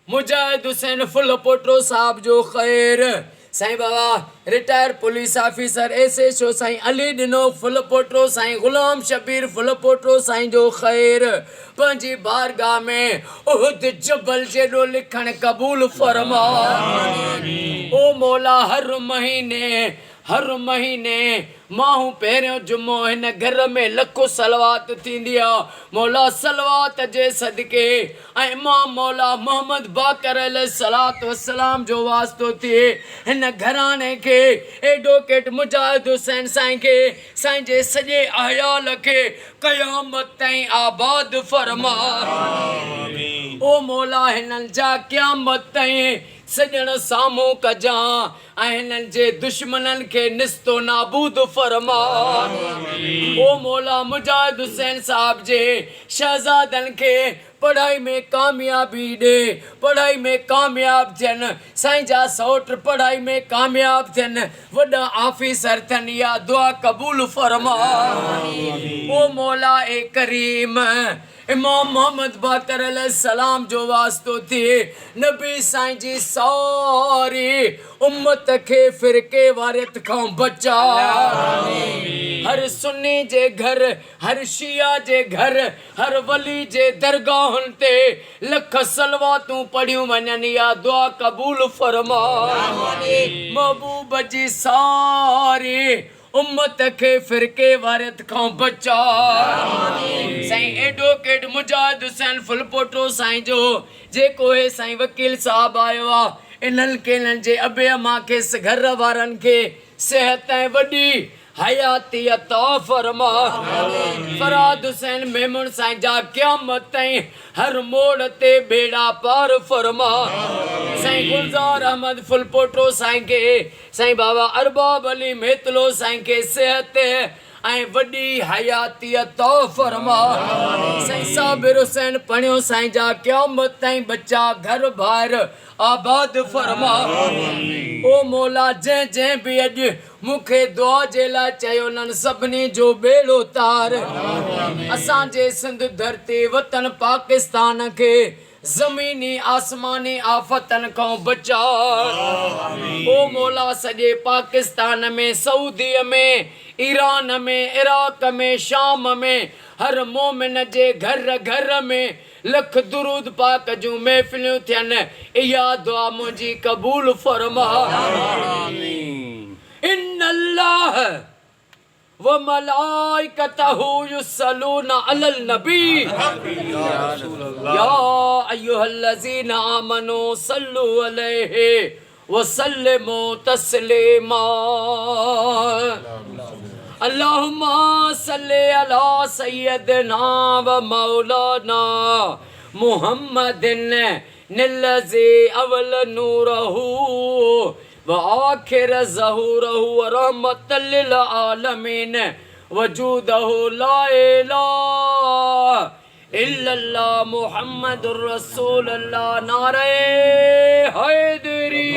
मुजाहिद Hussain full पोटो साहब जो ख़ैर Sai Baba retire police officer SHO साईं अली दिनो फुल पोटो साईं गुलाम शबीर फुल पोटो साईं जो ख़ैर पंहिंजी बारगाह में उहद जबल जेॾो लिखण क़बूल फरमा। ओ मौला हर महीने माहूं पहिरियों जुमो हिन घर में लखो सलवात थींदी आहे। मौला सलवात जे सदके ऐं मां मौला मोहम्मद बाकर अलैहिस्सलातु वस्सलाम जो वास्तो थिए हिन घराने खे एडवोकेट मुजाहिद हुसैन साईं खे साईं जे सॼे अहयाल खे क़यामत ताईं आबाद फरमा। ओ मौला हिननि जा क़यामत ताईं सजण साम्हूं कजां ऐं हिननि जे दुश्मननि खे निस्तो नाबूद फरमा। ओ मौला मुजाहिद हुसैन साहब जे शहज़ादनि खे पढ़ाई में कामयाबी ॾे, पढ़ाई में कामयाब थियनि, साईं जा सौट पढ़ाई में कामयाब थियनि, वॾा ऑफिसर थियनि, या दुआ क़बूल फरमा। ओ मौला ए करीम इमाम मोहम्मद बाकर अलैहिस्सलाम जो वास्तो थिए नबी साईं जी सारी उम्मत खे फ़िरके वारियत खां बचा। हर सुन्नी जे घर, हर शिया जे घर, हर वली जे दरगाहुनि ते लख सलवातूं पढ़ियूं वञनि, या दुआ क़बूल फरमा। महबूब जी सारी उम्मत खे फ़िरके वारियत खां बचा। साईं एडवोकेट मुजाहिद हुसैन फुल पोटो साईं जो जेको है साईं वकील साहब आयो आहे इन्हनि खे इन्हनि जे अबे अमा खे घर वारनि खे सेहत ऐं वॾी हयाती अता फरमा। फराद हुसैन मेमून साईं जा क़यामत ताईं हर मोड़ ते बेड़ा पार फरमा। साईं गुलज़ार अहमद फुल पोटो साईं खे साईं बाबा अरबाब अली मेतलो साईं खे सेहत ऐं वॾी हयाती अता फरमा। साईं साबिर हुसैन पणियो साईं जा क़यामत ताईं बच्चा घर ॿाहिरि आबाद फरमा। ओ मौला जंहिं बि अॼु मूंखे दुआ जे लाइ चयो उन्हनि सभिनी जो बेड़ो तार। असांजे सिंध धरती वतन पाकिस्तान खे ज़मीनी आसमानी आफ़तनि खां बचा। ओ मौला सॼे पाकिस्तान में, सऊदीअ में, ईरान में, इराक में, शाम में हर मोमिन जे घर घर में लख दुरूद पाक जूं महफ़िलियूं थियनि, इहा दुआ मुंहिंजी क़बूल फरमा। इन्नल्लाह व मलाइकतहू युसल्लूना अलल नबी या अय्युहल्लज़ीना आमनू सल्लू अलैहि व सल्लिमू तस्लीमा। अल्लाहुम्मा सल्लि अला सय्यदिना व मौलाना मुहम्मदिन निल्लज़ी अवल नूरहू व आखिर ज़हूरहू व रहमतल लिल आलमीन वजूदहू ला इलाहा इल्लल्लाह मुहम्मदुर रसूलुल्लाह। नारे हैदरी।